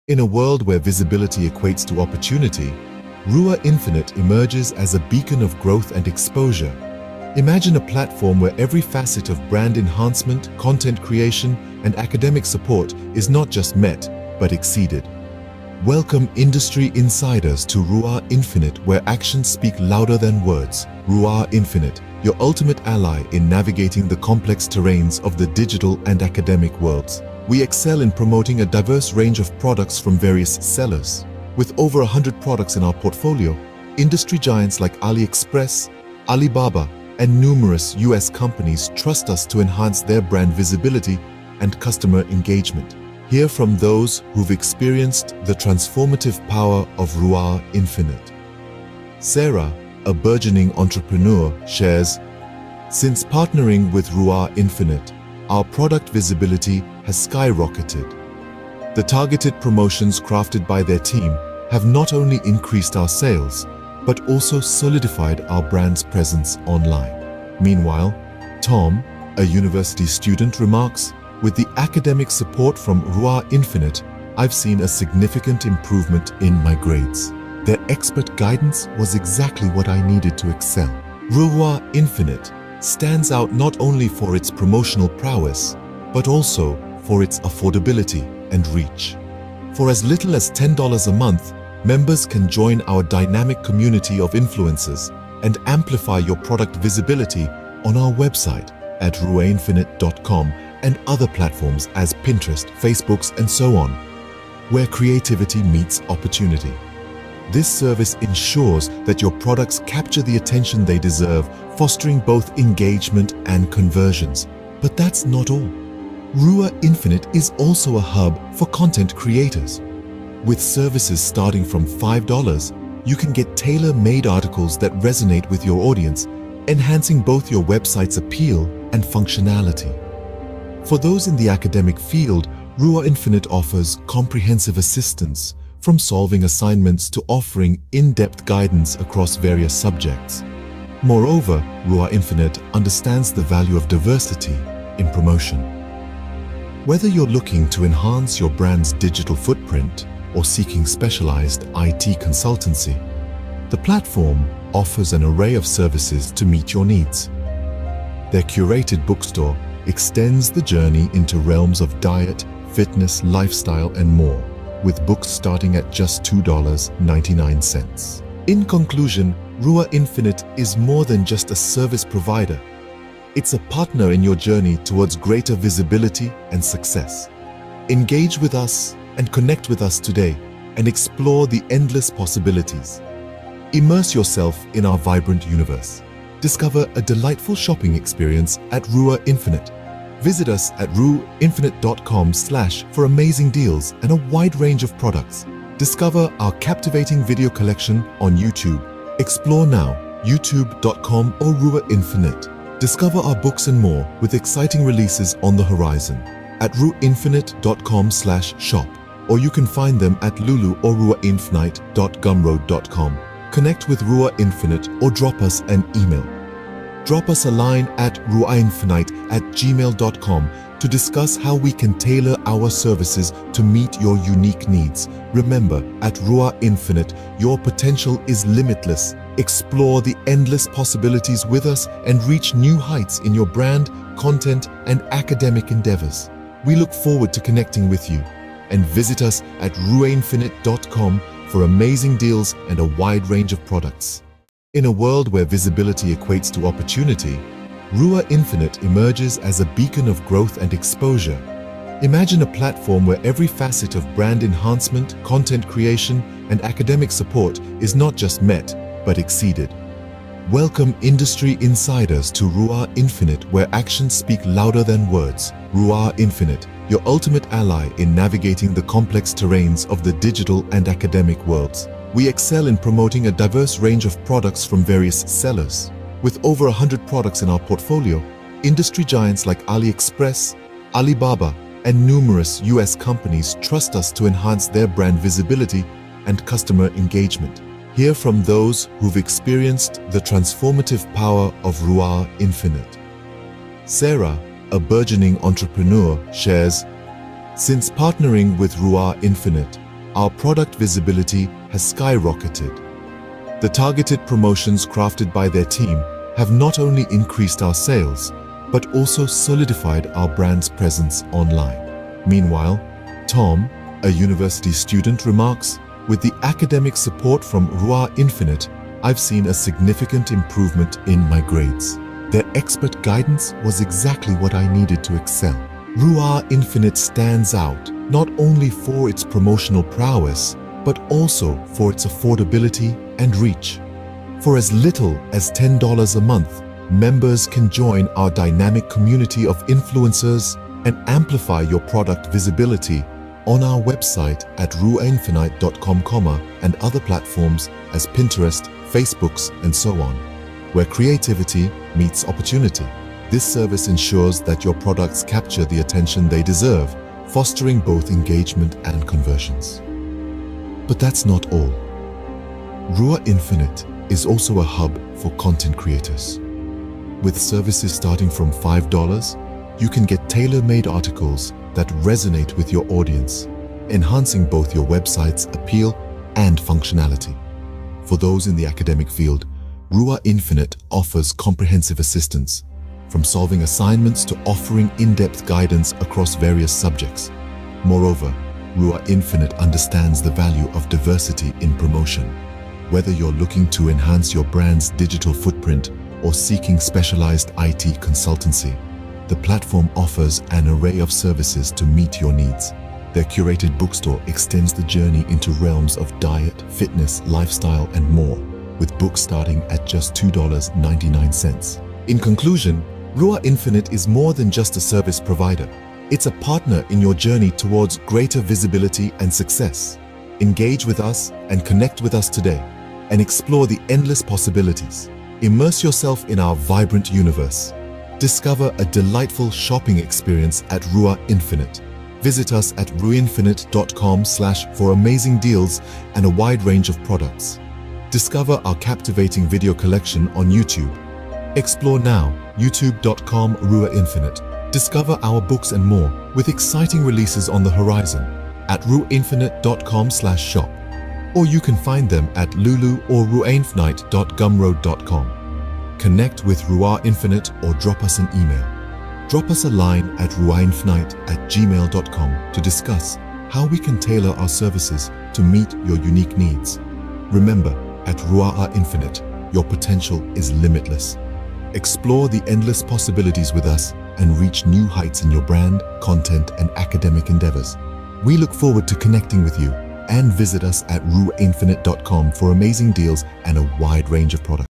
In a world where visibility equates to opportunity, Ruaa Infinite emerges as a beacon of growth and exposure. Imagine a platform where every facet of brand enhancement, content creation, and academic support is not just met, but exceeded. Welcome industry insiders to Ruaa Infinite, where actions speak louder than words. Ruaa Infinite, your ultimate ally in navigating the complex terrains of the digital and academic worlds. We excel in promoting a diverse range of products from various sellers. With over 100 products in our portfolio, industry giants like AliExpress, Alibaba, and numerous US companies trust us to enhance their brand visibility and customer engagement. Hear from those who've experienced the transformative power of Ruaa Infinite. Sarah, a burgeoning entrepreneur, shares, "Since partnering with Ruaa Infinite, our product visibility has skyrocketed. The targeted promotions crafted by their team have not only increased our sales, but also solidified our brand's presence online." Meanwhile, Tom, a university student, remarks, "With the academic support from Ruaa Infinite, I've seen a significant improvement in my grades. Their expert guidance was exactly what I needed to excel." Ruaa Infinite stands out not only for its promotional prowess, but also for its affordability and reach. For as little as $10 a month, members can join our dynamic community of influencers and amplify your product visibility on our website at ruaainfinite.com and other platforms as Pinterest, Facebook, and so on, where creativity meets opportunity. This service ensures that your products capture the attention they deserve, fostering both engagement and conversions. But that's not all. Ruaa Infinite is also a hub for content creators. With services starting from $5, you can get tailor-made articles that resonate with your audience, enhancing both your website's appeal and functionality. For those in the academic field, Ruaa Infinite offers comprehensive assistance, from solving assignments to offering in-depth guidance across various subjects. Moreover, Ruaa Infinite understands the value of diversity in promotion. Whether you're looking to enhance your brand's digital footprint or seeking specialized IT consultancy, the platform offers an array of services to meet your needs. Their curated bookstore extends the journey into realms of diet, fitness, lifestyle, and more, with books starting at just $2.99. In conclusion, Ruaa Infinite is more than just a service provider. It's a partner in your journey towards greater visibility and success. Engage with us and connect with us today and explore the endless possibilities. Immerse yourself in our vibrant universe. Discover a delightful shopping experience at Ruaa Infinite. Visit us at ruaainfinite.com/ for amazing deals and a wide range of products. Discover our captivating video collection on YouTube. Explore now, youtube.com or Ruaa Infinite. Discover our books and more with exciting releases on the horizon at ruaainfinite.com/shop, or you can find them at lulu or ruaainfinite.gumroad.com. Connect with Ruaa Infinite or drop us an email. Drop us a line at ruaainfinite@gmail.com to discuss how we can tailor our services to meet your unique needs. Remember, at Ruaa Infinite, your potential is limitless. Explore the endless possibilities with us and reach new heights in your brand, content, and academic endeavors. We look forward to connecting with you, and visit us at ruaainfinite.com for amazing deals and a wide range of products. In a world where visibility equates to opportunity, Ruaa Infinite emerges as a beacon of growth and exposure. Imagine a platform where every facet of brand enhancement, content creation, and academic support is not just met, but exceeded. Welcome industry insiders to Ruaa Infinite, where actions speak louder than words. Ruaa Infinite, your ultimate ally in navigating the complex terrains of the digital and academic worlds. We excel in promoting a diverse range of products from various sellers. With over 100 products in our portfolio, industry giants like AliExpress, Alibaba, and numerous US companies trust us to enhance their brand visibility and customer engagement. Hear from those who've experienced the transformative power of Ruaa Infinite. Sarah, a burgeoning entrepreneur, shares, "Since partnering with Ruaa Infinite, our product visibility has skyrocketed. The targeted promotions crafted by their team have not only increased our sales, but also solidified our brand's presence online. Meanwhile, Tom, a university student, remarks, "With the academic support from Ruaa Infinite, I've seen a significant improvement in my grades. Their expert guidance was exactly what I needed to excel." Ruaa Infinite stands out not only for its promotional prowess, but also for its affordability and reach. For as little as $10 a month, members can join our dynamic community of influencers and amplify your product visibility on our website at ruaainfinite.com, and other platforms as Pinterest, Facebooks, and so on, where creativity meets opportunity. This service ensures that your products capture the attention they deserve, fostering both engagement and conversions. But that's not all. Ruaa Infinite is also a hub for content creators. With services starting from $5, you can get tailor-made articles that resonate with your audience, enhancing both your website's appeal and functionality. For those in the academic field, Ruaa Infinite offers comprehensive assistance, from solving assignments to offering in-depth guidance across various subjects. Moreover, Ruaa Infinite understands the value of diversity in promotion. Whether you're looking to enhance your brand's digital footprint or seeking specialized IT consultancy, the platform offers an array of services to meet your needs. Their curated bookstore extends the journey into realms of diet, fitness, lifestyle, and more, with books starting at just $2.99. In conclusion, Ruaa Infinite is more than just a service provider. It's a partner in your journey towards greater visibility and success. Engage with us and connect with us today, and explore the endless possibilities. Immerse yourself in our vibrant universe. Discover a delightful shopping experience at Ruaa Infinite. Visit us at ruaainfinite.com for amazing deals and a wide range of products. Discover our captivating video collection on YouTube. Explore now, youtube.com Ruaa Infinite. Discover our books and more, with exciting releases on the horizon, at ruaainfinite.com/shop. Or you can find them at lulu or ruaainfinite.gumroad.com. Connect with Ruaa Infinite or drop us an email. Drop us a line at ruaainfinite@gmail.com to discuss how we can tailor our services to meet your unique needs. Remember, at Ruaa Infinite, your potential is limitless. Explore the endless possibilities with us and reach new heights in your brand, content, and academic endeavors. We look forward to connecting with you, and visit us at ruaainfinite.com for amazing deals and a wide range of products.